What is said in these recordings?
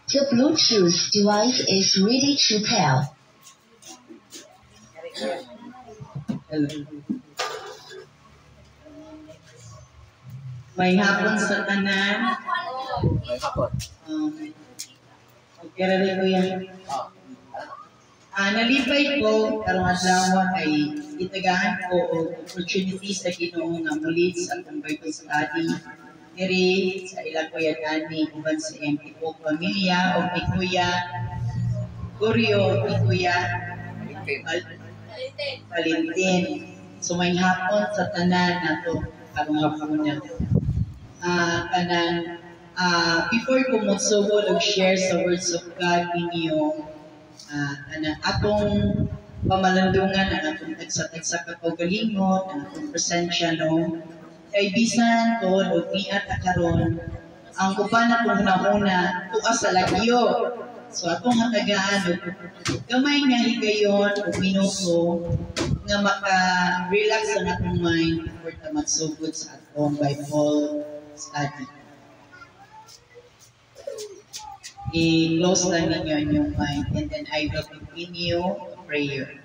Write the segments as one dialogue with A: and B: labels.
A: The Bluetooth device is ready to pair.
B: May hapon sa tanan.
C: May hapon.
B: Okay, rin ko yan. Nalipay ko, karong adlaw kay itagahan ko o opportunity sa Ginoo nga muli sa akong Bible study. Diri sa ilang kuya Dani, uban sa iyang tipong pamilya o ni Kuya Goryo, ni Kuya Valentin. So may hapon sa tanan nato karong hapon na. Before ko magsugod og share sa words of God ninyo, atong pamalandungan ang atong tagsa-tagsa kakaugalingon, ang atong presensya no. Kay bisan to og niat karon ang uban atong hunahuna tuwa sa lagyo. So atong hatagaan og gamay nga higayon og minuto nga maka-relax ang atong mind before ta magsugod sa atong Bible study. I-close lang ninyo ang inyong mind and then I will continue prayer.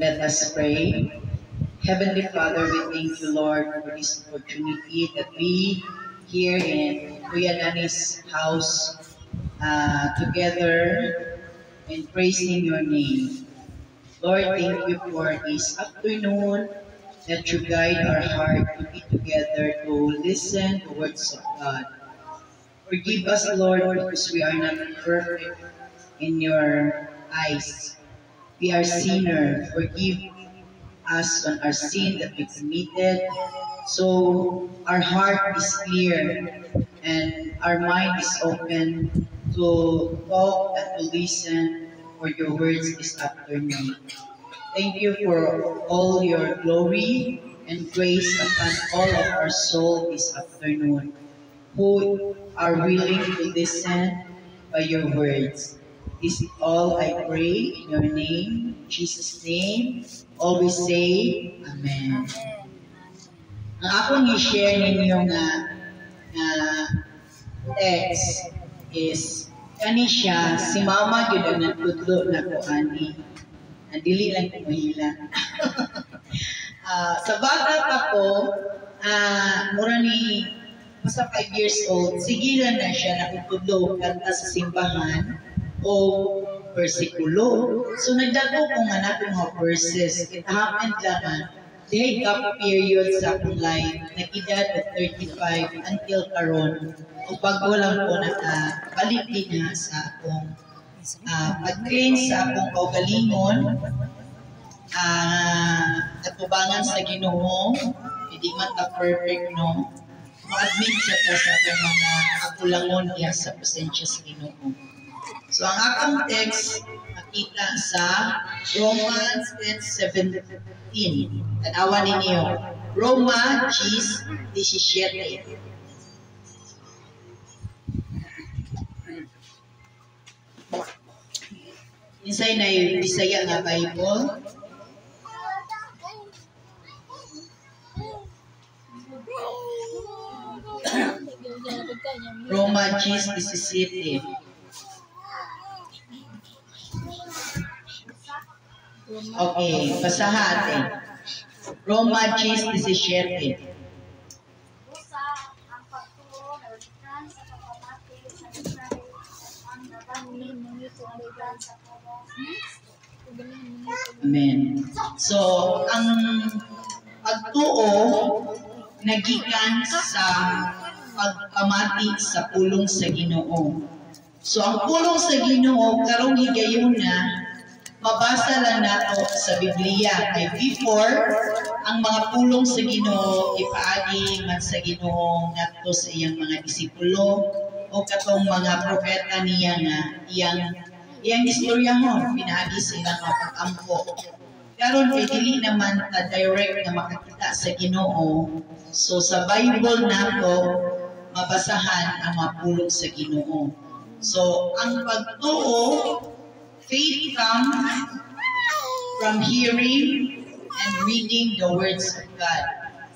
B: Let us pray. Heavenly Father, we thank you, Lord, for this opportunity that we here in Kuya Dani's house together and praising your name. Lord, thank you for this afternoon that you guide our heart to be together to listen to words of God. Forgive us, Lord, because we are not perfect in your eyes. We are sinners. Forgive us on our sin that we committed. So our heart is clear and our mind is open to talk and to listen for your words this afternoon. Thank you for all your glory and grace upon all of our soul this afternoon, who are willing to listen by your words. This is all I pray in your name, in Jesus' name. Always say, Amen. Ang akong i-share ninyo nga text is, kani siya, si mama yun ang nagtudlo na ko ani. Dili lang ko mahila. Sa bata pa ko, mura ni, basta 5 years old, sigilan na siya na utudlo kanta sa simbahan o versikulo. So nagdato ko nga natin mga verses. It happened lang they gap period sa akong life, nag-edad at 35 until karon. O bago lang po nakabalik din na sa akong pag-cleanse sa akong kaugalingon, natubangan sa Ginoo, hindi man ta perfect, no? Ma-admit sa akong mga kakulangon niya sa presensya sa Ginoo. So ang akong text nakita sa Romans 10:17. Tanawan ninyo. Romans 10:17. Insay na yung Bisaya nga Bible. Romans 10:17. Okay, basahan natin. Romans 10:17. Amen. So, ang pagtuo nagikan sa pagpamati sa pulong sa Ginoo. So, ang pulong sa Ginoo karong higayon na mabasa lang nato sa Biblia. Kay before, ang mga pulong sa Ginoo ipaagi man sa Ginoo ngadto sa iyang mga disipulo o katong mga propeta niya nga iyang istorya mo pinaagi sa ilang mga pag-ampo. Karon kay dili naman ta direct na makakita sa Ginoo. So sa Bible nato mabasahan ang mga pulong sa Ginoo. So ang pagtuo, faith comes from hearing and reading the words of God.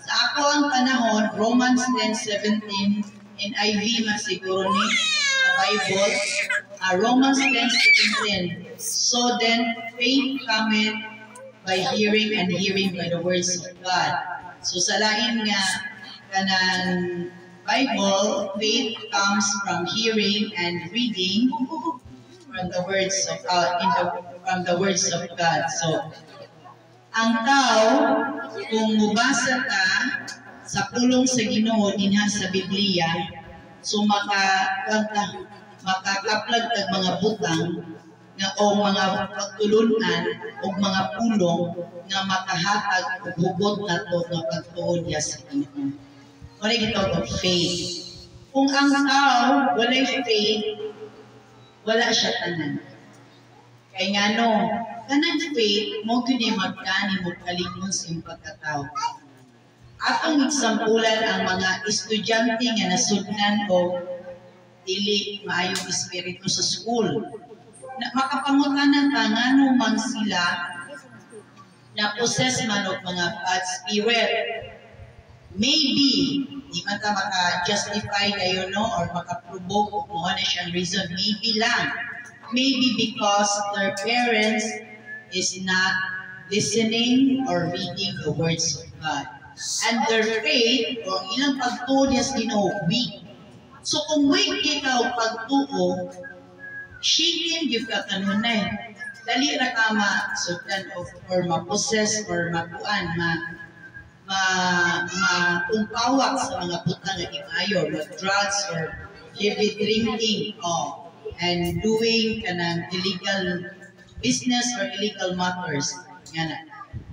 B: Sa ako ang panahon, Romans 10:17, NIV man siguro ni sa Bible, Romans 10:17. So then, faith cometh by hearing, and hearing by the words of God. So sa lain nga kanang Bible, faith comes from hearing and reading from the words of from the words of God. So ang tao, kung mubasa ta sa pulong sa Ginoo dinha sa Biblia, so makakaplag tag mga butang nga o mga pagtulunan o mga pulong nga makahatag o hugot nato nga pagtuon niya sa Ginoo. Wala gitawag og faith. Kung ang tao walay faith, wala siya tanan. Kay ngano, kanang faith mo gyud ay magkani mo kalignon sa imong pagkatao. Atong eksampulan ang mga estudyante nga nasudnan o dili maayong espiritu sa school. Makapangutanan ta ngano man sila na possess man og mga bad spirit. Maybe di man ta maka-justify kayo no or maka-provoke kung ano siyang reason. Maybe lang. Maybe because their parents is not listening or reading the words of God. And their faith or ilang pagtuo niya sa Ginoo weak. So kung weak ikaw pagtuo, shaking yung kakanunay. Dali na ka ma-sudan or ma-possess or ma-kuan, ma-umpawak sa mga putang na imayo, drugs or heavy drinking, and doing kanang illegal business or illegal matters. Nga.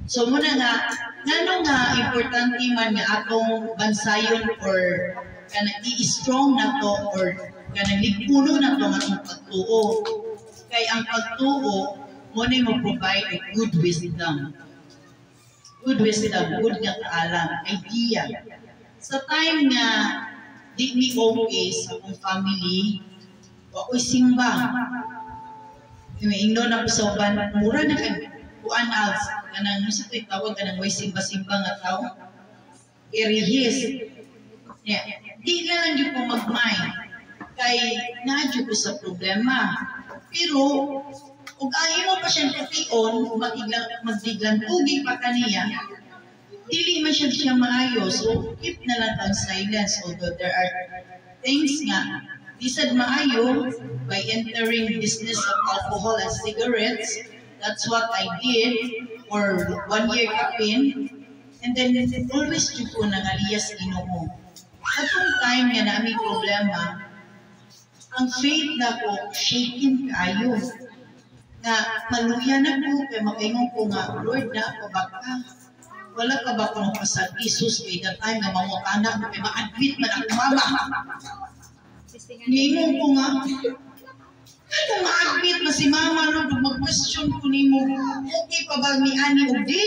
B: So muna nga, ngano nga importante man nga atong bansayon or kanang i-strong na to or kanang ligpuno na to nga pagtuo. Kay ang pagtuo mo na mo-provide a good wisdom. Good wisdom, good nga kaalam, idea. Sa time nga di ni okay sa akong family, ako'y simba. Ingno na ko sa uban, mura na kag kuan als kanang sa tawag kanang way simba-simba nga tao. Irihis. Yeah. Di na lang yung po mag-mind. Kay naadyo ko sa problema. Pero, kung ayaw mo pa siyang kapion, magdiglang tugig pa kaniya, dili man siya maayo. So, keep na lang ang silence. Although there are things nga, disad maayo by entering business of alcohol and cigarettes. That's what I did for 1 year kapin. And then, always dito ko nang aliyas Ginoo. Atong time nga namin problema, ang faith na ko, shaking kayo. Na maluya na ko, kaya makaingon ko nga, Lord na ako baka, wala ka ba kung pasag Jesus kay that time na mamutanak ko, kaya ma-admit man ako mama. Ningon ko nga, kung ma-admit na si mama, no, mag-question ko ni mo, okay pa ba ni Ani o di?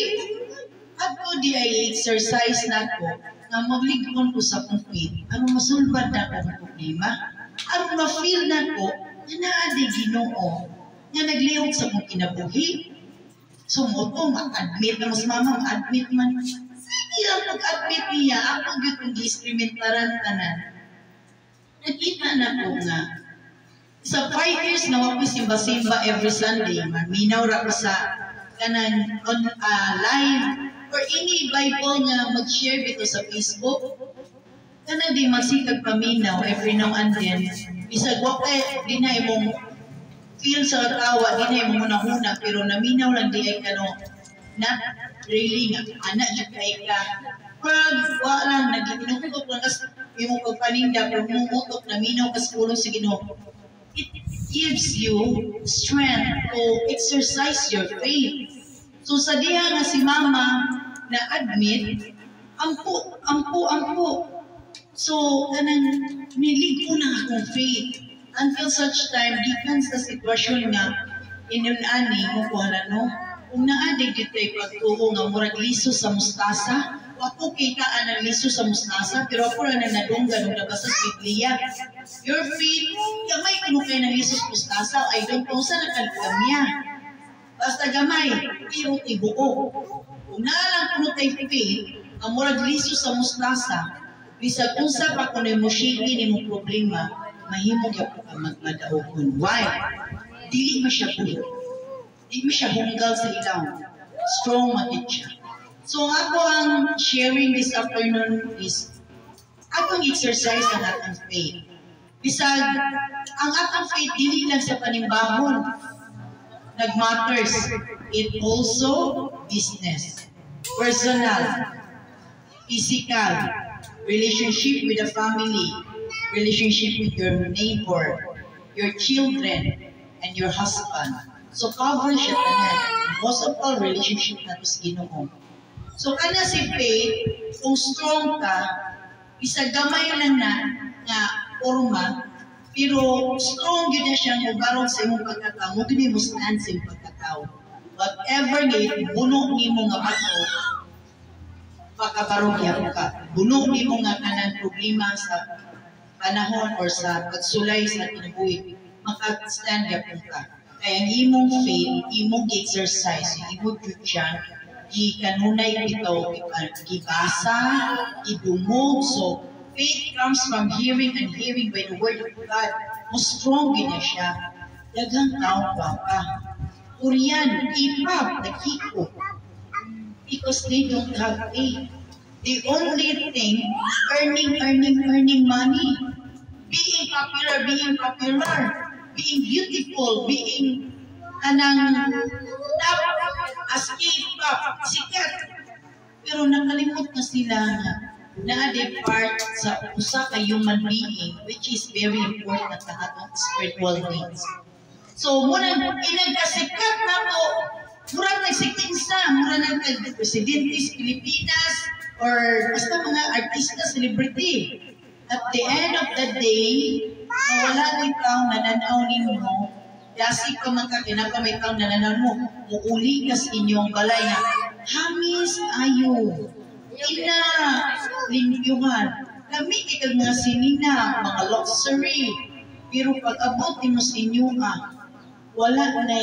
B: At ko di ay exercise na ko, na magligon ko sa kong faith, ano masulbad na akong problema, ano ma-feel na ko, na naadi Ginoo, nga naglihok sa kong kinabuhi. So mo to, ma-admit na mas mama, ma-admit man. Sige lang pag-admit niya, ako yung di-experimentaran tanan. Nakita na ko nga, sa 5 years na ako simba-simba every Sunday, maminaw ra ko sa kanan live or any Bible nga mag-share dito sa Facebook. Kana di magsikag paminaw every now and then. Bisag wakay, di na imong feel sa tawa, di na imong hunahuna, pero naminaw lang di ay kano, not really nga, anak niya kay ka. Pag walang, nag-inutok lang kas imong pagpaninda, pero mumutok, naminaw kas pulong sa Ginoo. It gives you strength to exercise your faith. So sa diha nga si mama na admit, ampo. So, kanang niligo na akong faith. Until such time, gikan sa sitwasyon nga, inunani mo ko no? Kung naadig dito ay pagtuo nga murag liso sa mustasa, ako kita ang liso sa mustasa, pero ako na nadunggan nung nabasa sa Biblia. Your faith, kamay kuno kayo ng liso sa mustasa, I don't know saan nakalkamya. Basta gamay, pero tibuo. Kung naalang kuno tay faith, ang murag liso sa mustasa, bisag unsa pa kuno mo shiki ni mo problema, mahimo gyud ka magmadaogon. Why? Dili man siya buo. Dili man siya hunggal sa ilaw. Strong man siya. So ako ang sharing this afternoon is atong exercise ang atong faith. Bisag ang atong faith dili lang sa panimbahon nagmatters. It also business, personal, physical, relationship with the family, relationship with your neighbor, your children, and your husband. So cover siya tanan. Most of all, relationship na to sa Ginoo. So kana si faith, kung strong ka, isa gamay lang na nga forma, pero strong yun na siya mubarog sa imong pagkatao, mo gini mo stand sa imong pagkatao. Whatever ni buno nimo nga bato, pakabarog yan ka. Buno nimo nga kanang problema sa panahon or sa pagsulay sa kinabuhi, maka-stand yan ka. Kaya ang imong faith, imong exercise, imong Diyan, kanunay ito, ibasa, idumog. So, faith comes from hearing and hearing by the word of God. Mas strong na siya. Daghang tao pa. Korean, K-pop, nagkiko. Because they don't have faith. The only thing, earning money. Being popular. Being beautiful, being top as K-pop, sikat. Pero nakalimot na sila na a part sa usa ka human being which is very important sa atong spiritual needs. So, muna pinagkasikat na to, mura nagsiking sa, mura nagpresidente sa Pilipinas or basta mga artista, celebrity. At the end of the day, wala din kang nananaw ninyo, kasi ka magkakinapa may kang nananaw mo, muuli ka sa inyong balay na, hamis ayo, ina, limpyuhan, kami ikag mga sinina, mga luxury, pero pag abot mo sa inyo wala na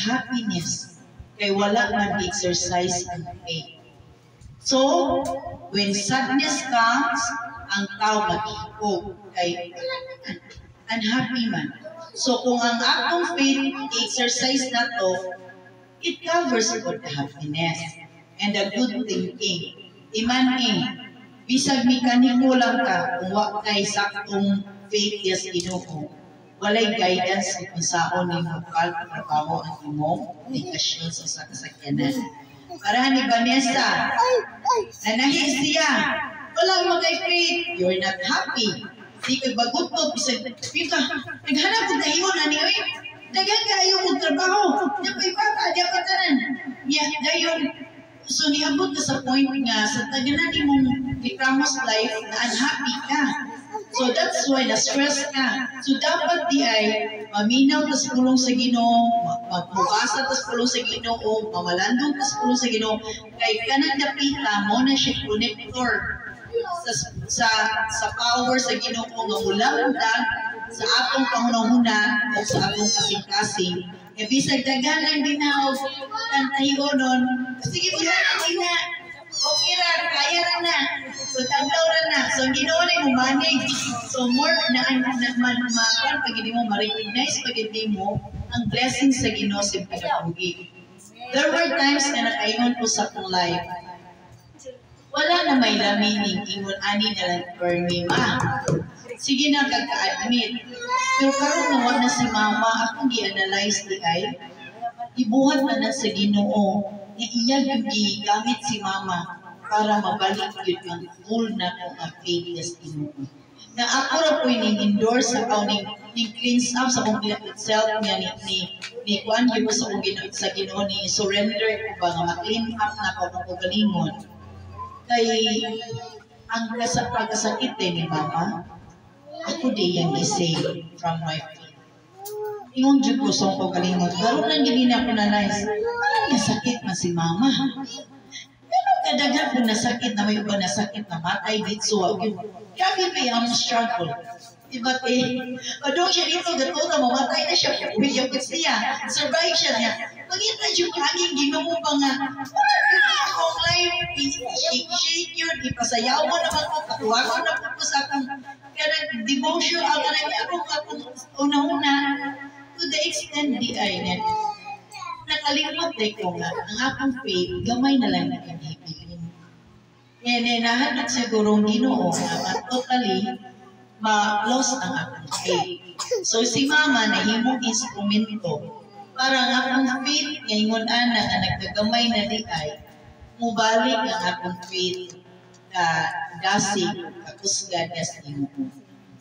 B: happiness, kay wala na exercise ang faith. So, when sadness comes, ang tao mag-ihog, kay wala naman, unhappy man. So, kung ang atong faith exercise na to, it covers for the happiness and the good thinking. Bisag mekaniko lang ka, kung wak kay saktong faith yes Ginoo, walay guidance kung saon ni mukal trabaho ang imong edukasyon sa kasakyanan. Para ni Vanessa, nanahi siya, walang magay-faith, you're not happy. Di ka bagot ko, bisag, naghanap ko dayon, dagan ka ayaw mong trabaho, di pa ipapa, di pa tanan. Dayon, so niabot ka sa point nga, sa taganan mong ikramos life, na unhappy ka. So that's why na-stress ka. So dapat di ay maminaw tas pulong sa Ginoo, magbasa tas pulong sa Ginoo, mamalandong tas pulong sa Ginoo. Kay kanang napita mo na siya connector sa power sa Ginoo nga ulang-ulang sa atong pangunahuna o sa atong kasing-kasing. E bisag daghanan din na og kantahigonon, sige mo na. Okay ra, kaya ra na. So, tablaw ra na. So, ang Ginoo na mo manage. So, more na man-man, pag hindi mo ma-recognize, pag hindi mo, ang blessing sa Ginoo sa pinapugi. There were times na nakaingon ko sa akong life. Wala na may lamining, ingon ani na lang for me, ma. Sige na, kagka-admit. Pero karon nawa na si mama, akong i-analyze di ay, ibuhat na sa Ginoo. Iya yung gamit si mama para mabalik yun ang full na kung faith Ginoo. Na ako ra po endorse sa kau ni cleanse up sa kong self niya ni kuan yun sa kong sa Ginoo ni surrender ko ba nga ma-clean up na ko kung kagalingon. Kay ang pagkasakit ni mama, ako di yan i-save from my faith. Ingon dyan ko sa kong kalingon. Garo lang gini na ako na nice. Nasakit na si mama. Pero kadaghan po nasakit na may iba nasakit na matay dito. Grabe pa yung struggle. Diba Adong siya dito, gatuta, mamatay na siya. Uyapit siya. Survive siya niya. Magita yung hanging Ginoo pa nga. Wala akong life. I-shake yun. Ipasayaw mo naman ko. Katuwa ko na po sa akong devotion. Ang akong una-una. To the extent di ay net. Nakalimot ko nga. Ang akong faith, gamay na lang na kanibilin. Yan, nahanap siguro ang Ginoo nga totally ma-lost ang akong faith. So si Mama nahimong instrumento para ang akong faith ngayon ana nga nagkagamay na di ay mubalik ang akong faith ka dasig kakusgad sa Ginoo.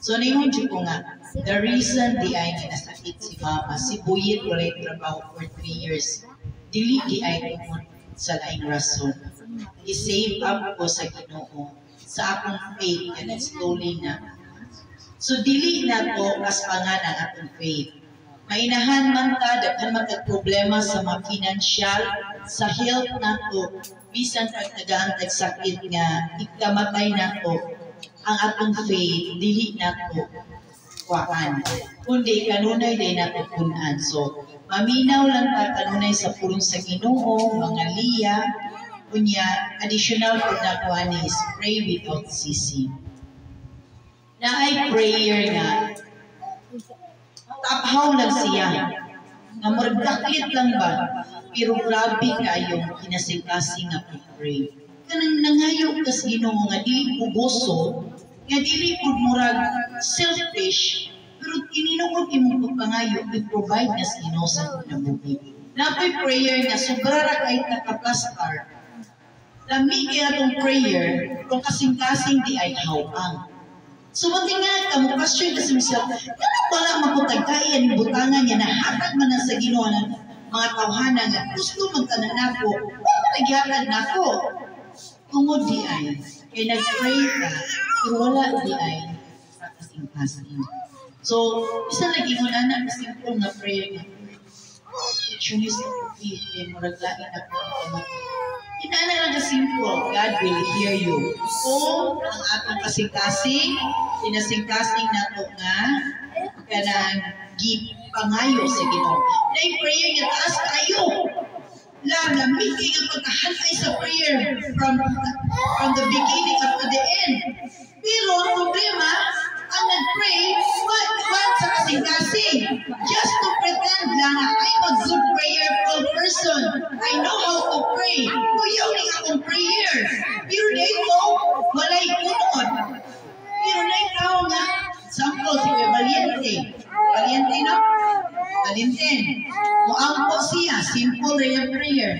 B: So ningon jud ko nga the reason di ay nasakit si Mama si Buyit walay trabaho for 3 years dili di ay tungod sa laing rason. I-save up ko sa Ginoo sa akong faith and slowly na. So dili na to as pangalan atong faith. Mainahan man ta daghan man kag problema sa mga financial, sa health nato, bisan pag nagaantag sakit nga ikamatay nato, ang atong faith dili nato kuan. Kundi kanunay day nato punan. So maminaw lang ta kanunay sa pulong sa Ginoo, mga liya, kunya additional pud na kuan is pray without ceasing. Na ay prayer nga taphaw lang siya nga muragdakit lang ba pero grabe kayong kinasing-kasing nga pray kanang nangayo kas Ginoo nga dili pugoso nga dili pud murag selfish pero tininuod imong pangayo i-provide na sa Ginoo sa kinabuhi. Napay prayer nga sobra ra kay takaplastar lami kay atong prayer kung kasing-kasing di ay hawang. So mati nga kamo question kasi myself, kano wala maputagkayan yung butangan niya na hatag man na sa Ginoo ng mga tawhana nga gusto magtanan nako, wala nagyatag nako. Tungod di ay, kay nag-pray ka, pero wala di ay sa kasing-kasing. So, isa lagi mo na na simple na prayer nga, actually sa puti, kay muraglain ako ang Inaana lang ka simple, God will hear you. Kung ang atong kasing-kasing, sinasing-kasing nato nga, kanang pangayo sa Ginoo. Na yung prayer niya taas kayo. Lamig kayo ang pagkahantay sa prayer from the beginning up to the end. Pero ang problema, ang nag-pray, what sa kasing-kasing? Just to pretend lang na I'm a good prayerful person. I know how to pray. Kuyaw ning akong prayer. Pero dito, walay unod. Pero na ikaw nga, example, si Valiente. Valiente na? Valiente. Muampo siya, simple rin prayer.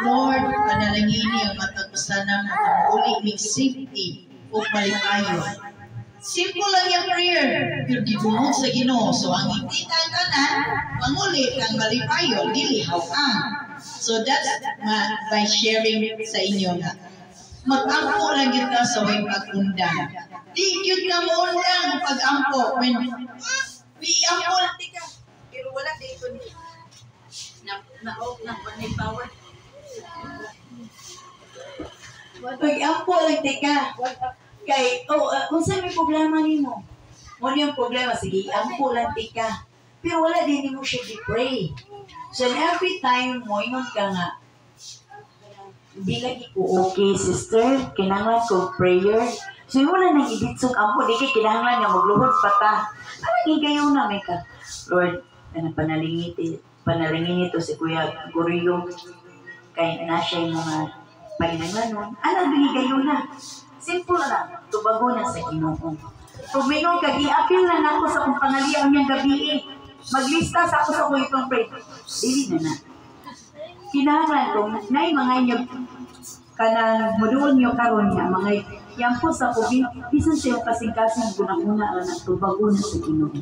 B: Lord, panalangini ang matagusan ng uli ng safety o palipayo. Simple lang yung prayer, pero gibungod sa Ginoo. So ang hindi kang kanan, mangulit ang malipayo, dilihaw ang. So that's by sharing sa inyo nga. Mag-ampo lang kita sa way pag-undang. Di yun ka mo undang pag-ampo. When i-ampo lang tika, pero wala dito na-off ng panay power. Pag-ampo lang tika, kay, kung saan may problema ni mo, yung problema, sige, ampo lang tika. Pero wala din mo siya di-pray. So, every time mo, ingon ka nga, hindi lagi ko, okay, sister, kinanglan ko prayer. So, yung wala nang ibitsog ampo, di kay kinanglan nga magluhod pa ta. Parang igayon na may ka, Lord, panalingin ito si Kuya Guriyo, kay na siya yung mga paginanglan nun. Ano, igayon na. Simple lang, tubago na sa Ginoo. Kung mingon ka, i-appeal na ako sa kung pangaliang niyang gabi. Maglista sa ako sa kung itong pray. Dili na na. Kinahanglan ko, na yung mga inyo, kanang moduon nyo karon niya, mga yan po sa COVID, bisan siya kasing-kasing gunang-una na tubago na sa Ginoo.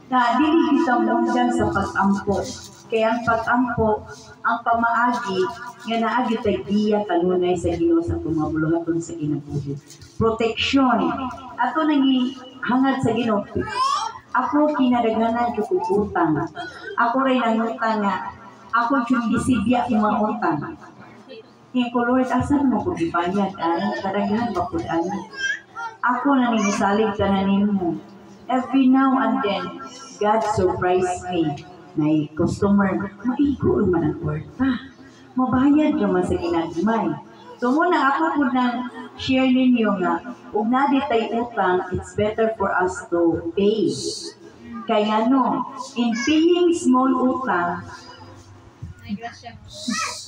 B: Na dili kita mundang sa pag-ampo. Kaya ang pag-ampo, ang pamaagi, nga naagi tagdiya kanunay sa Ginoo sa tumabuluhaton sa kinabuhi. Proteksyon. Ato nangi hangad sa Ginoo. Ako kinadaghanan ko utang. Ako rin ang utang nga. Ako yung gisibya yung mga utang. Kaya ko, Lord, asan mo ko dibayad? Kadaghan ba ko? Ako na ninisalig ka na nimo.
C: every now and then, God surprised me. May customer, maigo man ang kwarta. Mabayad naman sa ginagmay. So muna ako po nang share ninyo nga, kung naditay utang, it's better for us to pay. Kaya ano, in paying small utang,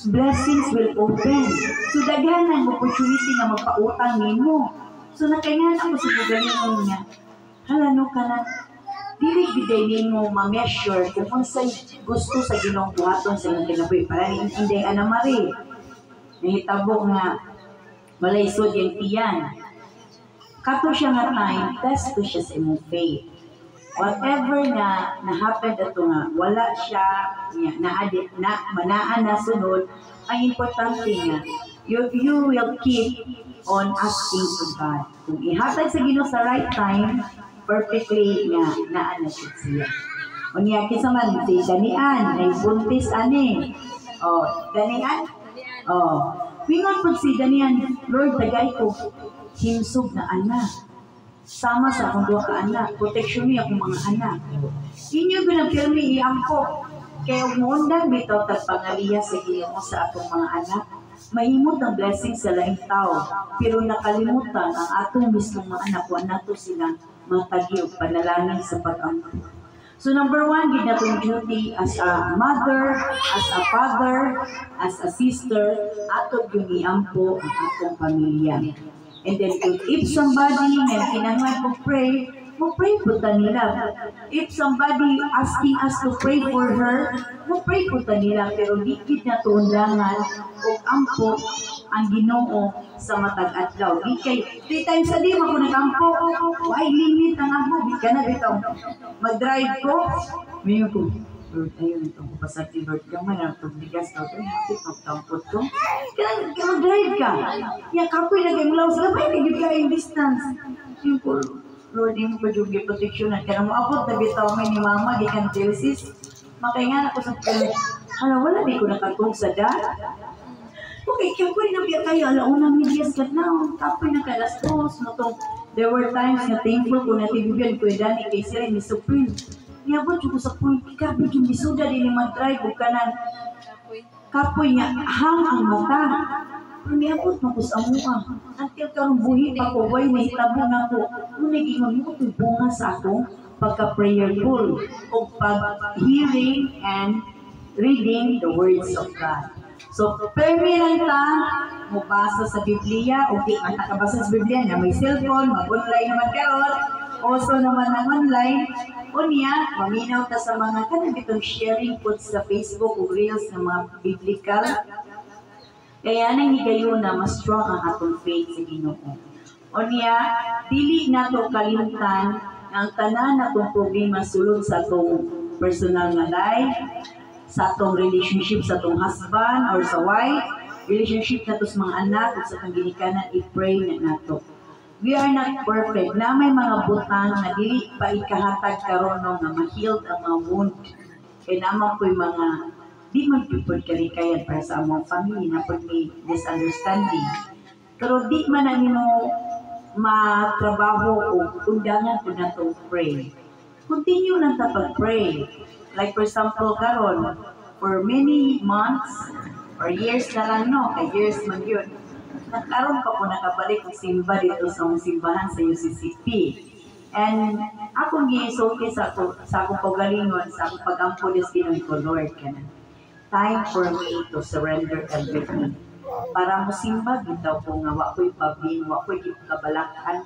C: blessings will open. So daghan ang opportunity na magpautang nimo. So nakaingan ako sa bugalingon nga, halano ka na, dili biday nimo ma-measure kung unsay gusto sa Ginoong buhaton sa imong kinabuhi. Para hindi Ana Marie, nahitabo nga malaysod yung tiyan. Kato siya nga time, test ko siya sa imong faith. Whatever na happen ato nga, wala siya manaan na sunod, ang importante nga, you will keep on asking to God. Kung ihatag sa Ginoo sa right time, perfectly nga naan na siya. O niya, kisa man si Danian, ay buntis ani. O, Danian? O, pingon po si Danian, Lord, tagay ko, himsog na anak. Sama sa akong duha ka anak, protection niya akong mga anak. Inyo ginapirmi iampo, kaya umundang bitaw tagpangaliya sa Ginoo sa atong mga anak. Mahimot ang blessing sa laing tao, pero nakalimutan ang atong mismong mga anak, wa nato silang matagi og panalangin sa pag-ampo. So number 1, gid natong duty as a mother, as a father, as a sister, ato gyud iampo ang atong pamilya. And then if somebody may kinahanglan mo pray po ta nila. If somebody asking us to pray for her, mo pray po ta nila, pero dikit na tuundangan o ampo ang Ginoo sa matag adlaw. Di kay 3 times a day mo ko nagampo. Why limit ang ampo? Di ka na bitaw. Mag-drive ko. Mayo ko. Lord, ayun itong kapasati, Lord, gamay na itong bigas na ito, hapit magtampot ko. Kaya mag-drive ka. Yan, kapoy na kayo mulaw sila, may nagib ka yung distance. Yung po, Lord, yung pa yung protection na kaya mo abot na bitaw may ni mama, di ka dialysis. Makaingan ako sa pala, wala di ko nakatong sa dad. Okay, kapoy na biya kayo, alaunang medyas ka na, kapoy na kalastos, there were times na thankful ko na tibibyan ko yung dani kay sila ni Supreme. Niyabot ko sa point, ikabi yung bisuda din ni mag-drive o kanan. Kapoy niya, hang ang mata. Pero niyabot mo ko sa mua. Until karong buhi pa ko, way may hitabo na ko. Nung nag-ingon mo ko bunga sa ako, pagka-prayerful, o pag-hearing and reading the words of God. So, permi lang ta, mabasa sa Biblia, okay, ang nakabasa sa Biblia na may cellphone, mag-online naman karon, also naman ang online, o niya, maminaw ta sa mga kanang itong sharing po sa Facebook o Reels ng mga biblical. Kaya nang higayon na mas strong ang atong faith sa Ginoo. O niya, dili na to kalimtan ang tanan na itong problema sulod sa atong personal na life, sa atong relationship sa atong husband or sa wife, relationship na to sa mga anak o sa atong ginikanan, i-pray na nato. We are not perfect. Na may mga butang na dili pa ikahatag karon no, na ma-healed ang mga wound. Kaya naman po yung mga di man people kalikayan para sa among family na pag may misunderstanding. Pero di man na nino matrabaho o undangan po na to pray. Continue lang ta pag-pray. Like for example, karon for many months or years na lang no, kay years man yun. Nagkaroon pa po nakabalik ng simba dito sa simbahan sa UCCP. And akong gisulti sa akong pagalingon, sa akong pag-ampo des Ginoo ko, Lord, kanan. Time for me to surrender everything. Para mo simba, bitaw ko nga, wako'y pabin, wako'y kabalakan.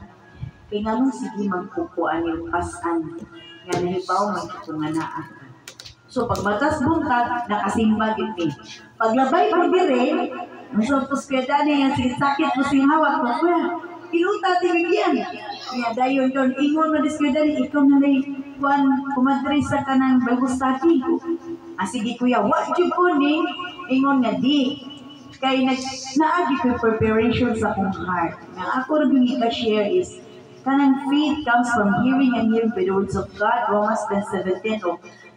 C: Kaya nga nung sige magpupuan yung pasan, nga nahibaw magkitunganaan. So pag matas buntag, nakasimba din. Paglabay ko dire, masapos kaya dani yung sakit mo sing hawak ko, kuya, pinuta tibigyan. Kaya dayon doon, ingon mo dis kaya dani, ikaw na rin, kumadri sa kanang bagustati ko. Sige kuya, what you po ni? Ingon nga di. Kaya naagi ko preparation sa akong heart. Nga ako rin yung ika-share is, kanang faith comes from hearing and hearing by the words of God, Romans 10:17.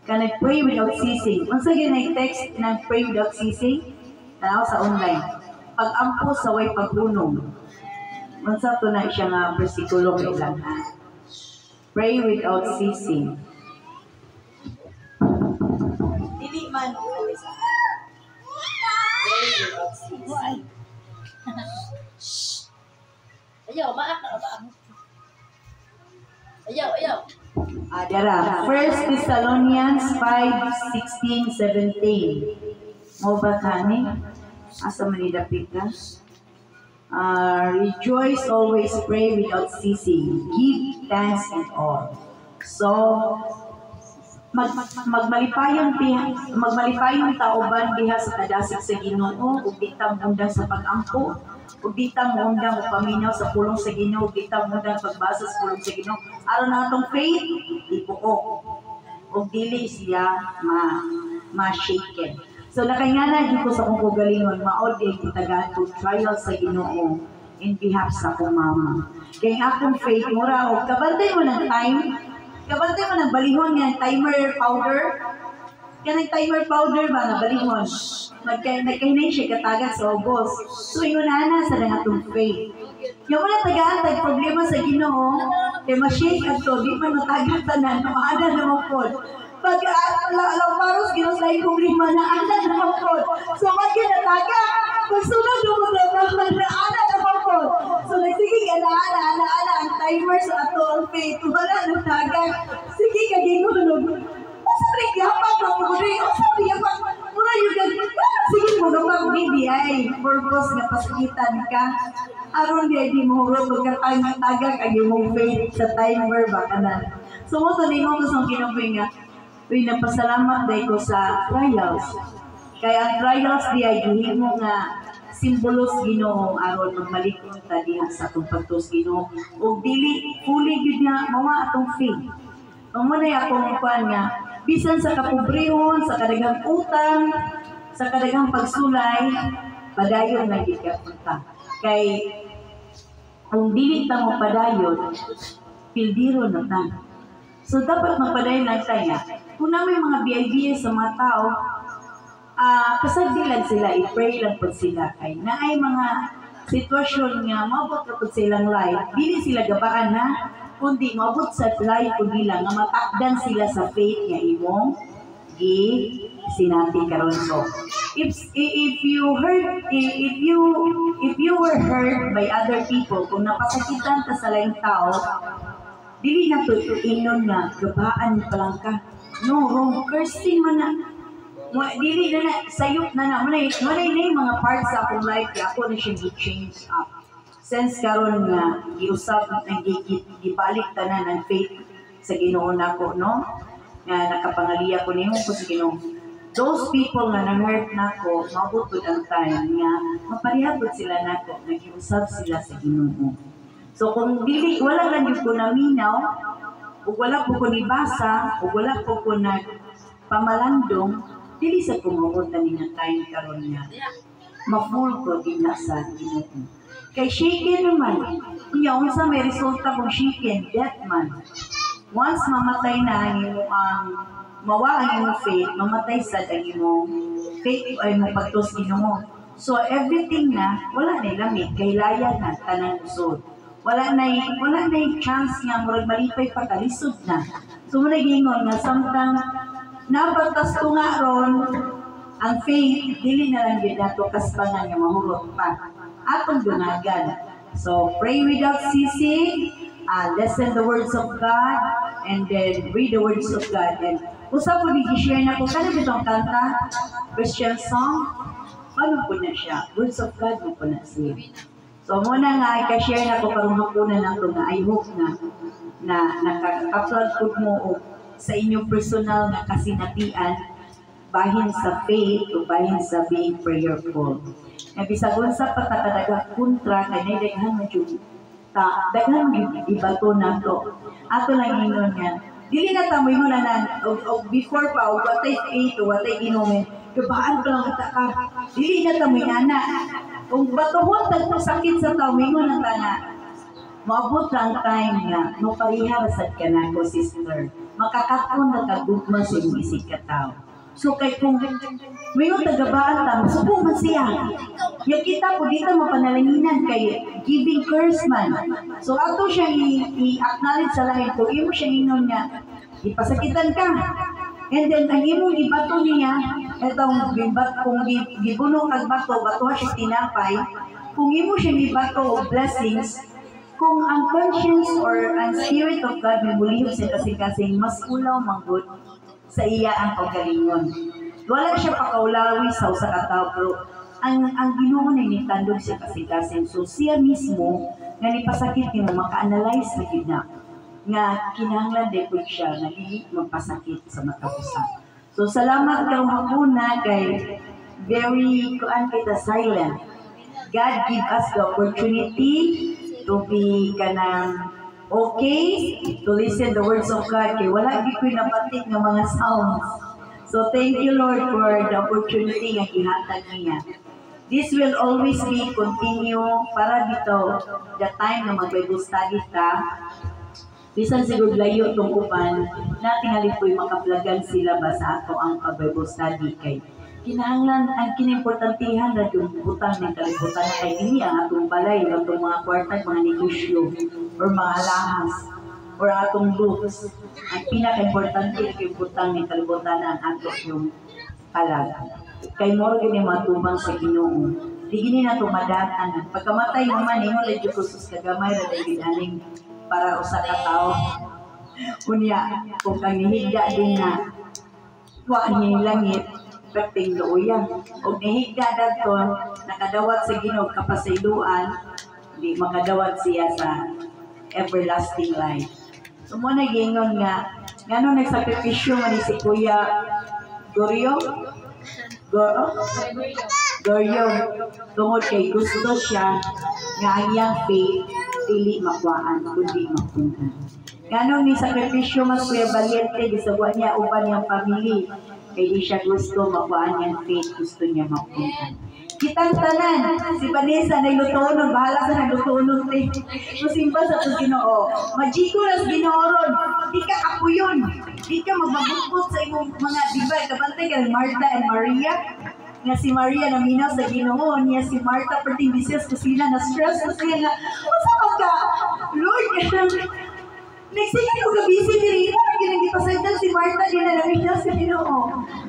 C: Kanang pray without ceasing. Once again, text ng pray without ceasing, tanaw sa online. Pag-ampo sa way paghunong. Once to na siya nga versikulo ilang ha. Pray without ceasing.
D: Dili man. Pray without ceasing. Ayaw, maak na ba? Ayaw.
C: Dara, 1 Thessalonians 5:16-17. Mo ba kani? Asa man idapit ka? Rejoice always, pray without ceasing. Give thanks in all. So, magmalipayong taoban diha sa kadasig sa Ginoo ug ditang undang sa pag-ampo ug ditang undang og paminaw sa pulong sa Ginoo ug ditang undang pagbasa sa pulong sa Ginoo aron na atong faith ibuok ug dili siya ma-shaken. So nakingana gyud ko sa akong kaugalingon maod di kitagaan og trial sa Ginoo in behalf sa akong mama. Kay akong faith mura og kabantay mo ng time. Kabantay mo ng balihon nga timer powder. Kanang timer powder ba na balihon? Nagkahinay siya katagat sa ubos. So yun na sa atong faith. Yung wala tagaan, problema sa Ginoo, kaya ma-shake at to, di man matagat tanan, maada naman po. Pag alam paros, ginusay problema na ana naman po. So magkinataga, pag sunod yung maglabahan na ana naman po. So nagsigig ana ang timer sa ato ang faith. Wala na tagat. Sige ka ginulog. Sabi yapak na mo rin. Sabi yapak. Mula yung sige mo naman BBI. Purpose nga pasakitan ka. Aron di mo hurot pagkatagag ang yung faith sa timer ba ka na. So mo to mo gusto kinabuhi nga. Uy, napasalamat dahil ko sa trials. Kaya ang trials di ay gihimo nga simbolos Ginoo aron magmalikon ta diha sa atong pagtus Ginoo ug dili fully gyud nga mawa atong faith. Amo na akong kuan nga bisan sa kapobrehon, sa kadaghang utang, sa kadaghang pagsulay, padayon na gyud ka punta. Kay kung dili ta mo padayon, pildiro na ta. So dapat magpadayon lang tayo. Kung na may mga BIBS sa mga tao, kasagdilan sila, i-pray lang po sila. Kay na ay mga sitwasyon nga, mabot na po silang life, dili sila gabaan ha, kundi mabot sa life po nila, nga matakdan sila sa faith nga imong sinati karon. So, if you were hurt by other people, kung napasakitan ka sa laing tao, dili na to inon nga gabaan pa lang ka. No, wrong cursing man na. Dili na sayop na. Manay mga parts sa akong life kaya ako na siya gi-change up. Since karon nga giusap ang gibalik tanan ang faith sa Ginoo nako, no? Nga nakapangaliya ko nimo ko sa Ginoo. Those people nga na-hurt nako, mabot pud ang time nga maparihapod sila nako, nagiusap sila sa Ginoo. So kung dili wala lang gyud ko naminaw, ug wala po ko nibasa, ug wala po ko na pamalandong, dili sa kumuunta ni nga time karon nga ma-full ko din sa Ginoo. Kay shaken naman, kunya unsa may resulta kung shaken, death man. Once mamatay na ang mawa ang imong faith, mamatay sad ang imong faith ay mo pagtus Ginoo. So everything na wala na lamig, kay laya na tanang usod. Wala na chance nga murag malipay pa kalisod na. So muna gingon nga samtang nabatas ko nga ron ang faith dili na lang gid nato kasbangan nga mahurot pa atong dunagan. So pray without ceasing, listen the words of God, and then read the words of God. And usap ko i-share na ko kana bitong kanta, Christian song. Ano po na siya? Words of God mo po na siya. So muna nga i-share na ko karong hapunan nato nga I hope na nakaka-upload ko mo sa inyong personal na kasinatian bahin sa faith o bahin sa being prayerful. Nga bisag unsa pa ta kadaga kontra kay daghan man jud ta daghan ibato nato. Ato lang ingon nga dili na ta moingon na og before pa og watay faith o watay inumin gabaan pa lang ka dili na ta moingana. Kung batuhon tagpo sakit sa tao, mingon ang tana, maabot ang time nga, maparihara sad ka na ko, sister. Makakapon na kagugma sa imong isig ka tao. So kay kung mayroong tagabaan ta, masubong man siya. Yung kita po dito mapanalanginan kay giving curse man. So ato siya i-acknowledge sa lahat kung imo siya inon niya, ipasakitan ka. And then ang imong ibato niya, itong kung gibuno kag bato, bato siya tinapay, kung imo siya ibato of blessings, kung ang conscience or ang spirit of God may bulihog sa kasing-kasing, mas ulaw manggod sa iya ang pagkalingon. Wala siya pakaulawi sa usa ka tawo, pero ang Ginoo na nitandog sa kasing-kasing. So siya mismo nga nipasakit nimo maka-analyze na gid na nga kinahanglan din po siya na dili magpasakit sa matapusan. So salamat kang hakuna kay very kuan kita silent. God give us the opportunity to be kanang okay to listen the words of God kay wala gid ko'y napatik nga mga sounds. So thank you Lord for the opportunity nga gihatag niya. This will always be continue para dito the time na mag-Bible study ta. Bisan siguro layo itong upan, na tingali po'y makaplagan sila ba sa ato ang pag-Bible study kay kinahanglan ang kinimportantihan na yung butang ng kalibutan na kay ini ang atong balay, ang atong mga kwartag, mga negosyo, or mga alahas, or atong groups. Ang pinaka-importante yung butang ng kalibutan na ang ato yung kalag. Kay moro gini matubang sa Ginoo. Di gini na tumadatan. Pagkamatay mo man, ingon lang yung kusus kagamay na dahil aning para usa ka tao. Kunya, kung kang hihigda din na wa niya langit, perting looyan. Kung nihigda dato, nakadawat sa Ginoo kapasayloan, di makadawat siya sa everlasting life. So mo nagingon nga, ngano nagsakripisyo man ni si Kuya Goryo? Goryo, tungod kay gusto siya nga ang iyang faith dili makuhaan kundi mapunan. Ganong ni sakripisyo mas Kuya Valiente gisagawa niya uban niyang pamilya kay di siya gusto makuhaan niyang faith, gusto niya mapunan. Kitang tanan, si Vanessa naglutuon, bahala sa naglutuon te. So simba sa to Ginoo. Majiko las Ginoo ron. Di ka kapuyon. Di ka magbabukbot sa imong mga diba kabantay ka Martha and Maria. Nga si Maria na minaw sa Ginoo, niya si Martha perting bisis kusina na stress na siya nga, masama ka, Lord, nagsingin ko gabisi diri, ginagipasagdan si Martha, di na naminaw sa Ginoo.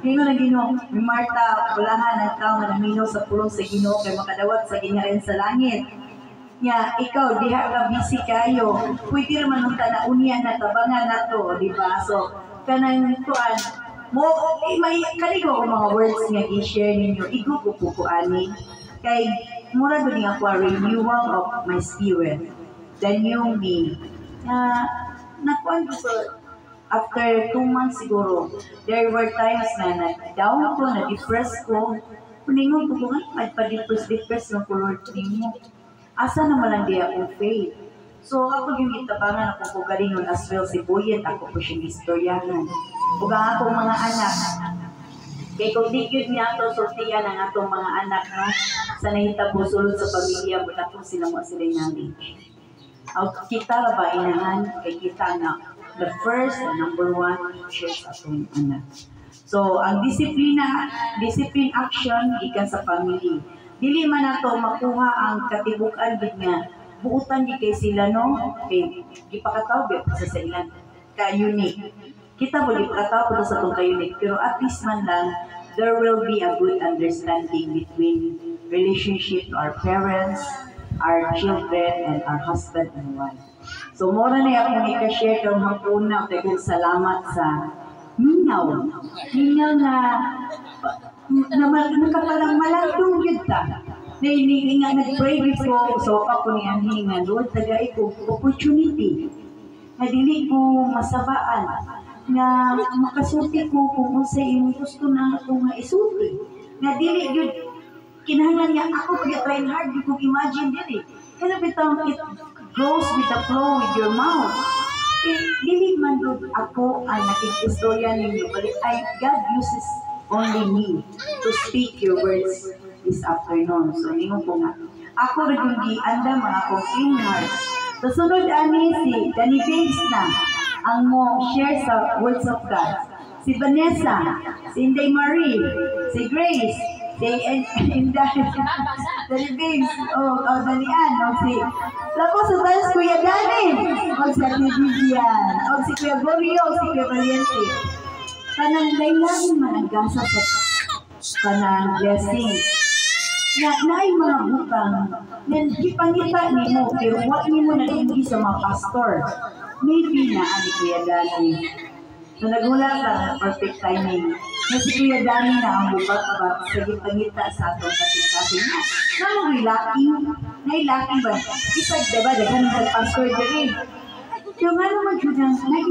C: Ngayon na Ginoo, ni Martha, walahan ang tao na naminaw sa pulong sa Ginoo, kay makadawat sa ginharan sa langit. Nga, ikaw, diha ka busy kayo, pwede naman nung tanaunia na tabangan na to, di ba? So, kanang tuan, mo may kanigo ko mga words nga i-share ninyo igugupukuani kay mura gud nga ko renewal of my spirit the new me nakuan ko after 2 months siguro there were times na down ko na depressed ko kuningon ko nga pa-depress ng color mo asa naman lang di akong faith. So ako yung itabangan ako ko galingon as well si Buyet, ako po siyang istoryahan. Ug ang akong mga anak. Kaya kung di yun niya ito, sortiyan ang atong mga anak no? Sa nahitabo sulod sa pamilya, mula po sila mo sila knowledge. Kita ba inahan, kay kita na the first and number 1 teacher sa atong anak. So ang discipline action, ikan sa family. Dili man nato makuha ang katibukan gid nga buutan di kay sila no kay gipakataw gyud sa ilang ka unique kita mo gipakataw po sa tong ka unique pero at least man lang there will be a good understanding between relationship to our parents, our children, and our husband and wife. So mora na akong i-share kang hapuna kay kung salamat sa minaw na nakapalang malandong yun ta. Nahihingi nga nag-pray before, so ako ni Anhi nga, Lord, tagay ko opportunity. Na dili ko masabaan, na makasulti ko kung sa imong gusto na ako nga isulti. Na dili yun, kinahanglan niya ako pag-try hard, di ko imagine dili. Kaya bitang it goes with the flow with your mouth. Dili man doon ako ang nakikistorya ninyo, but God uses only me to speak your words this afternoon. So, ningon ko nga. Ako rin yung gianda mga kong clean hearts. So, sunod ani si Danny Biggs na ang mo share sa words of God. si Vanessa, si Inday Marie, si Grace, si Inday, Dali Babes, Dalian, si tapos sa tayo Kuya Dani, si Ate Vivian, si Kuya Gorio, si Kuya Valiente. Kanang laylain managasa sa kanang blessing. Naay mga butang, yan ipangita ni mo, pero wag ni mo nag-inggi sa mga pastor. Maybe na ani Kuya Dani. So nagmula ka perfect timing. Na si Kuya Dani na ang bubat-bat sa gitang-gita sa atong kasing-kasing niya. Nailaking ba? Isag diba, daghan ng pastor diri. Yung ano man yun,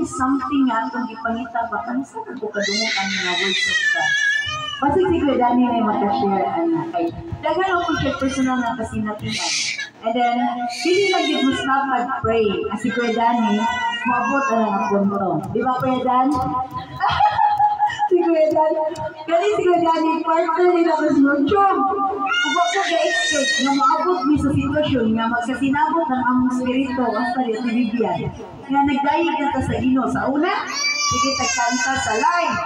C: something nga itong ipangita ba, kami sa nagpukadungo ang mga words of God. Basta si Kuya Dani na yung makashare, kay daghan ako siya personal na kasinatian. And then, hindi lang yung mas napag-pray. Si Kuya Dani, maabot ang punto. Di ba Kuya Dan? Si Kuya Dani. Kasi si Kuya Dani, partner nila ko sa YouTube. Kung ako ga-expect na maabot mo sa sitwasyon nga magkasinabot ng among spirito hasta rin si Vivian. Nga nagdayig na ta sa Ginoo sa una, sige tagkanta sa live,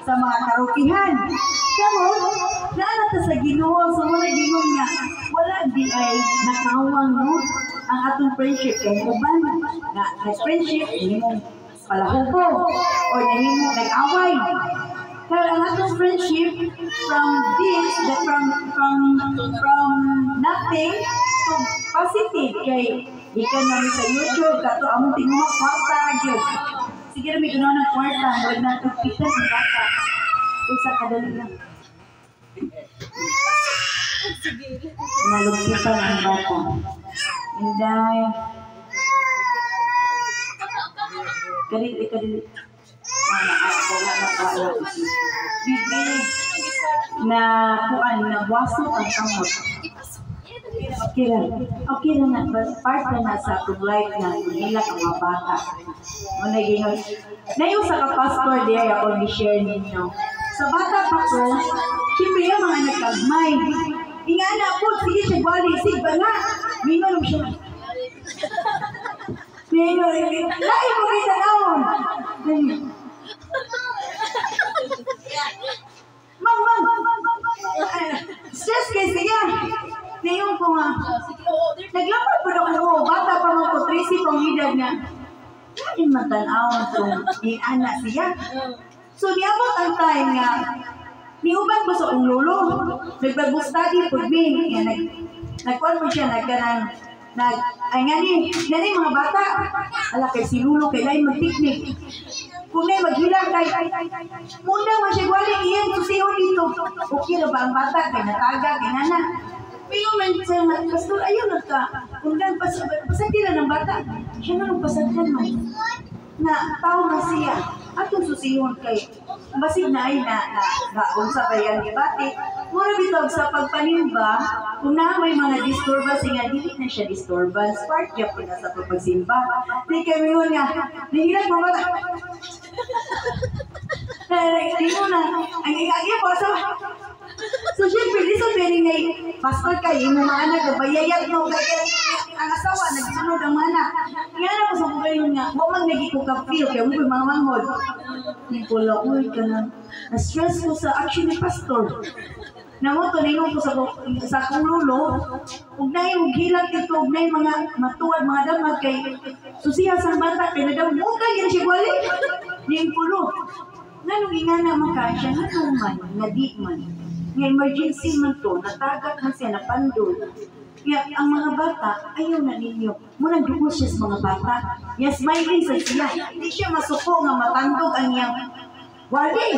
C: sa mga karaokehan. Kamo, naana ta sa Ginoo, so wala gingon nga, wala di ay nakawang no ang atong friendship kay uban na friendship nimo palahubo o nimo nag-away. Kaya ang atong friendship from this, from nothing to positive. Kay ikan namin sa YouTube, kato among tinguha kwarta agad. Sige na may gano'n ng kwarta, huwag na tagpitan ng bata. Isa kadali lang. Nalugpitan ang bata. Inday. Kadili. Bibig na kuan na wasot ang kamot. Okay lang na part na sa life na hilak ang mga bata. Muna gingon. Nayon sa kapastor diya ako ni-share ninyo. Sa bata pa ko, siyempre yung mga nagkagmay. Ingana po, sige siya bali, sigba na. Mingon siya. Mingon, lain mo kita naon. Stress kayo siya. Ngayon ko nga, naglapad pa na ko, bata pa mo ko, Tracy pang edad na, natin matanaw kung anak siya. So, niabot ang time nga, niuban ko sa kong lolo, nagbagbustadi po me, nagkuhan mo siya, ay nga ni mga bata, ala kay si Lulo, kailangan mag-picnic. Kung may maghilang kay, muna mo siya gwali, iyan, susihon dito. Okay na ba ang bata, kay nataga, kay nana. Pero man siya, pastor, ayaw nagka, kung gan, pasagdila ng bata, siya na magpasagdan man. Na tao na siya, atong susihon kay, basig na ay unsa ba yan gibati. Mura bitog sa pagpanimba, kung na may mga disturbance, nga dili na siya disturbance, part niya po na sa pagsimba. Di kami mo nga, nahilag mo ba? Di mo na, ang ikagya po sa... So, syempre, di so very ngay, pastor kayo, yung mga anak, bayayat mo, kaya ang asawa, nagsunod ang mga anak. Kaya na ko sa mga yun nga, huwag man naging ko ka-feel, kaya mo mga manghod. Hindi ko lang, uy, ka na-stress ko sa action ni pastor. Namoto, nainong ko sa akong lolo, huwag na yung hilang ito, huwag na yung mga matuwad, mga damag, kay susiya sa bata, kaya nadam, huwag ka yun siya gwali. Yung pulo. Nanong ingana makasya, nanong man, nadi man. Nga emergency man to, natagat man siya, napandol. Kaya ang mga bata, ayaw na ninyo. Munang dugo siya sa mga bata. Yes, smiling sa siya. Hindi siya masuko nga matandog ang iyang wali.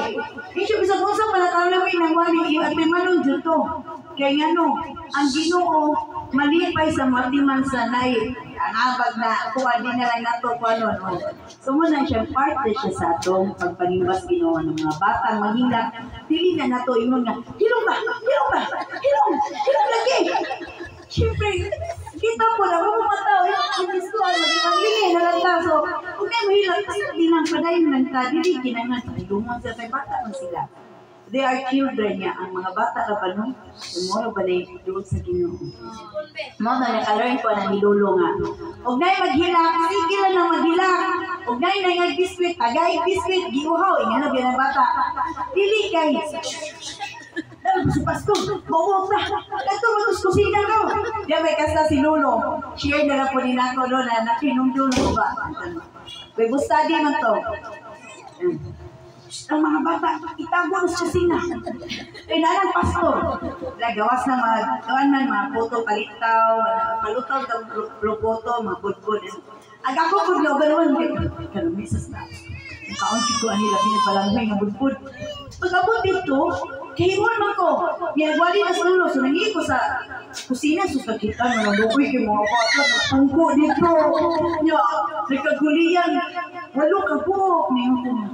C: Hindi siya bisa kung sa panatalawin ng wali. At may manong dito. Kaya nga no, ang Ginoo malipay sa matiman sa nai. Ang abag na kuha din na lang nato kung ano. So muna siya, parte siya sa atong pagpanimbas Ginoo ng mga batang mahilak. Dili na nato ingon nga, hilong lagi. Siyempre, kita po na mga matao, yung gusto, magiging na lang ta. So, kung may mahilak, kasi di lang padayon lang ta, dili kinangan, lumang sa tayo bata man sila. They are children niya. Ang mga bata na ba no? Mura ba na doon sa Ginoo? Mo na nakalearn ko na nilulo nga. Huwag na'y maghilak, sige lang na maghilak. Huwag na'y nangag biskwit, agay biskwit, giuhaw, ingano biyan ang bata. Dili kay. Si Pasko, bawag na. Ito, matus kusina ko. Diyan may kasta si Lolo. Share na lang po din ako doon na nakinumdun ko ba. May bustadi man to. Ang mga bata, itago na sa kusina. Eh, nalang pastor. Gawas na mga puto, palitaw, palutaw, pulupoto, mga budbud. Ang ako budlo, ganoon. Kalumisas na. Ang kaunti ko, anila, pinagpalanghoy ng budbud. Pag-abot dito, kahimon man ko. Ginagwali na sa ulo. So, nangyay ko sa kusina. So, nakita na nalukoy kay mga bata. Nagpungko dito. Nagkaguliyan. Walo ka po. Ngayon ko na.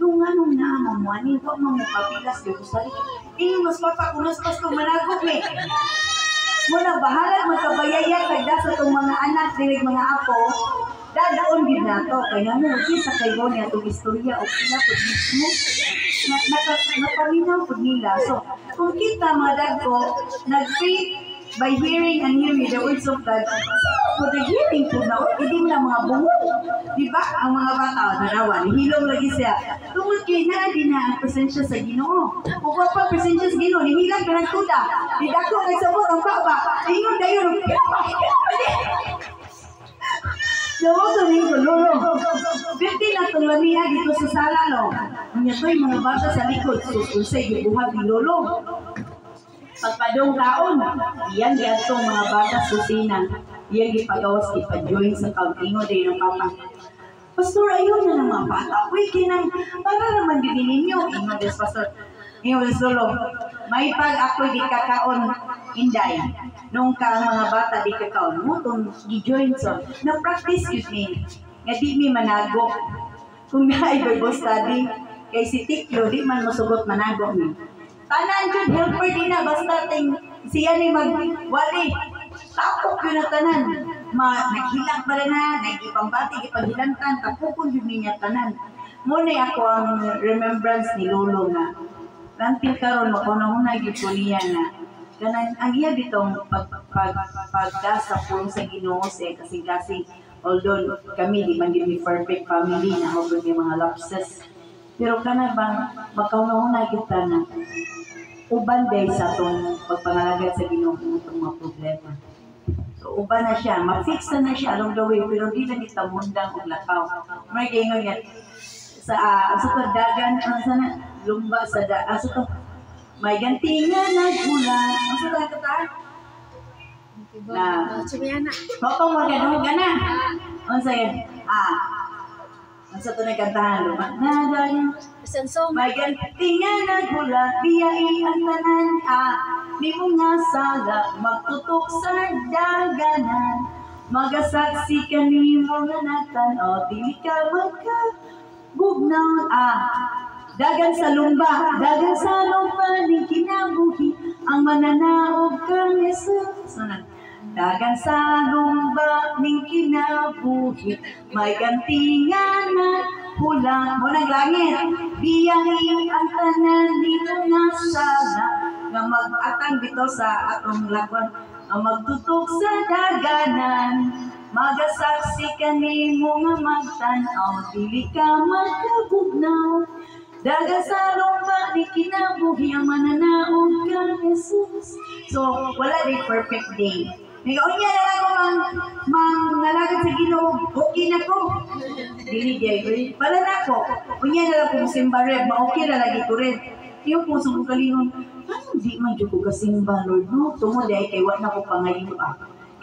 C: Nung anong naamamuanin ko, mga papilas ko sa rin. Mas papakunas pa itong managok eh. Muna bahalag magkabayaya tagda sa itong mga anak, dilig mga apo. Dadaon din na ito. Kaya mo, sa kayo niya itong istorya o sila po mismo. Napaminaw po nila. So, kung kita mga dagko, nag-faith by hearing and hearing the words of God, so the hearing po na, hindi mo na mga bungo. Diba? Ang mga bata, narawan, hilong lagi siya. Tungkol kayo na, di na ang presensya sa Ginoo. Kung pa presensya sa Ginoo, nihilang ka ng tuda. Di dako, nagsabot ang baba. Ingon na yun, Nawato rin ko, lolo. 50 na itong lamia dito sa sala, no? Kanya to yung mga bata sa likod. Susay, yung buhag ni lolo. Pagpadong kaon, iyan itong mga bata susina. Iyan ipagawas, ipa-join sa kauntingo din ng papa. Pastor, ayun na ng mga bata. Uy, kinang, para naman din ninyo. Ingon des, Pastor. Ingon des, lolo. May pag ako di kakaon, Inday. Nung ka mga bata di kakaon mo, kung gi-join so, na-practice yun ni. Nga di mi manago. Kung na Bible study, kay si Tiklo, di man masugot manago mi. Tanan yun, helper din na, basta ting siya ni magwali. Tapok yun na tanan. Naghilang pa rin na, nagipambati, ipaghilantan, tapokon yun niya tanan. Muna ako ang remembrance ni Lolo nga. Nantil karon makunahunay gyud ko niya na kanang ang iya bitong pagda sa pulong sa Ginoo sa kasi although kami di man gyud perfect family na mo gyud mga lapses pero kana bang makunahunay kita na uban day sa tong pagpangalagad sa Ginoo itong mga problema. So uban na siya, ma-fix na siya along the way pero di na kita mundang og lakaw. May gingon yan sa dagan sana lumba sa to may gantingan na gula asa ta kata na papa mo gadong gana unsa yan asa to na kantahan lumba na dagan may gantingan na gula biyai ang tanan di mo nga sala magtutok sa daganan magasaksi kanimo nga natan-o dili ka bugnaw dagan sa lumba ning kinabuhi ang mananaog kang Jesus. Dagan sa lumba ning kinabuhi may gantingan na pula mo ng langit biyahe ang tanan dito nga sala nga mag-atang dito sa atong lagwan ang magtutok sa daganan magasaksi kanimo nga magtan-aw dili ka magkabugnaw dagan sa lumba ni kinabuhi ang mananaog kang Jesus. So wala din perfect day. Unya na lang ko nalagad sa Ginoo okay na ko dili day pala na ko unya na lang ko simbareb okay na lagi ko rin yung puso ko kalingon di man jud ko kasimba Lord no tungod ay kay wa na ko pangayo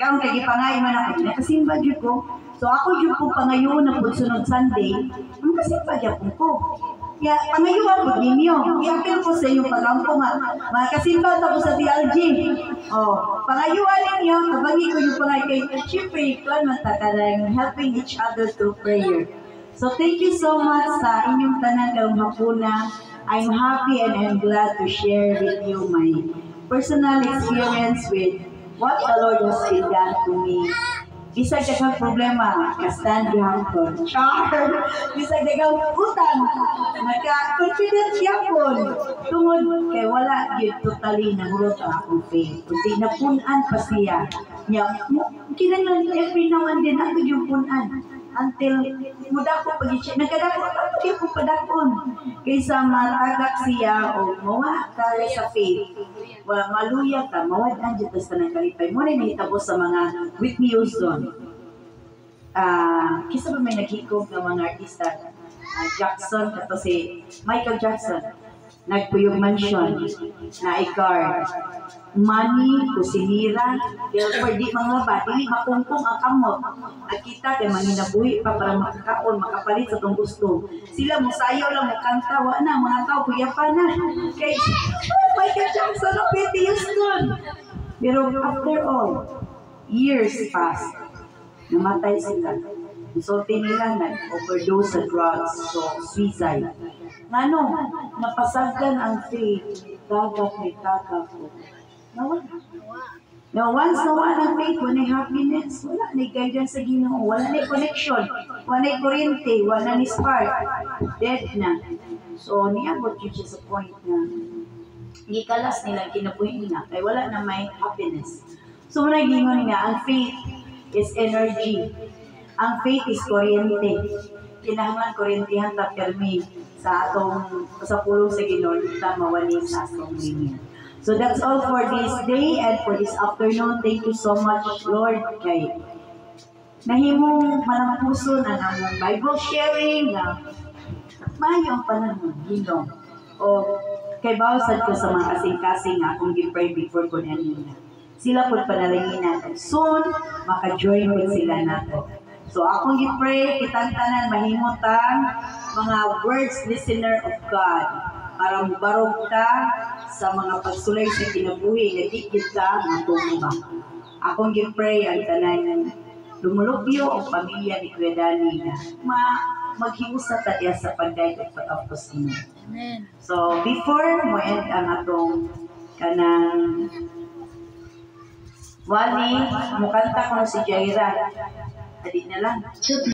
C: Karon kay gipangay man ako, nakasimba jud ko. So ako jud ko pangayon na pud sunod Sunday, ang kasimba jud ko. Ya pangayuan pud ninyo. I-appeal ko sa inyo pagampo nga. Makasimba ta ko sa DLG. Pangayuan ninyo, kabangi ko yung pangay kay syempre kuan man ta kanang helping each other through prayer. So thank you so much sa inyong tanan karong hapuna. I'm happy and I'm glad to share with you my personal experience with what the Lord has been done to me Bisag daghang problema, kastan gyapon. Char! Bisag daghang utang, nagka-confident gyapon. Tungod kay wala gyud totally nahurot ang akong faith. Kundi napunan pa siya. Nya, kinahanglan every now and then ato yung punan. Until mudako pag siya nagkadako pag ko padakon kaysa matagak siya o mawa ka sa faith wa maluya ka mawad-an jud sa nang kalipay mo ni hitabo sa mga Whitney Houston kisa ba may naghikog ng mga artista Jackson kato si Michael Jackson nagpuyog mansion na i-car money kusinira therefore di mga ba dili makungkong ang kamot at kita kay maninabuhi pa para makakaon makapalit sa tong gusto sila mo sayaw lang mo kanta wa na mga tao kuya pa na kay Michael Jackson o Whitney Houston pero after all years passed namatay sila resulti nila nag-overdose sa drugs so suicide ngano napasagdan ang faith dagak may tagak ko nawala. Now, once nawala ng faith, wala happiness, wala na guidance sa Ginoo, wala na connection, wala na kuryente, wala na spark, dead na. So, niabot yun siya sa point na gikalas nila, kinabuhin nila, kaya wala na may happiness. So, muna gingon nga, ang faith is energy. Ang faith is kuryente. Kinahanglan kuryentehan ta permi sa atong sa pulong sa Ginoo, ta mawali sa atong linya. So that's all for this day and for this afternoon. Thank you so much, Lord, kay nahimong malampuson ang among Bible sharing na mayong panahon, Ginoo. O kay bawsad ko sa mga kasing-kasing nga akong gi-pray before ko na nila. Sila po panalangin natin. Soon, maka-join po sila nato. So akong gi-pray, kitang tanan mahimutang mga words listener of God para mubarog ta sa mga pagsulay sa kinabuhi nga di kita matungba. Akong gi-pray ang tanan lumulupyo ang pamilya ni Kuya Danny na maghiusa ta diya sa pagdayeg at pagtapos nimo. Amen. So before mo end ang atong kanang wali mukanta ko si Jaira. Adi na lang.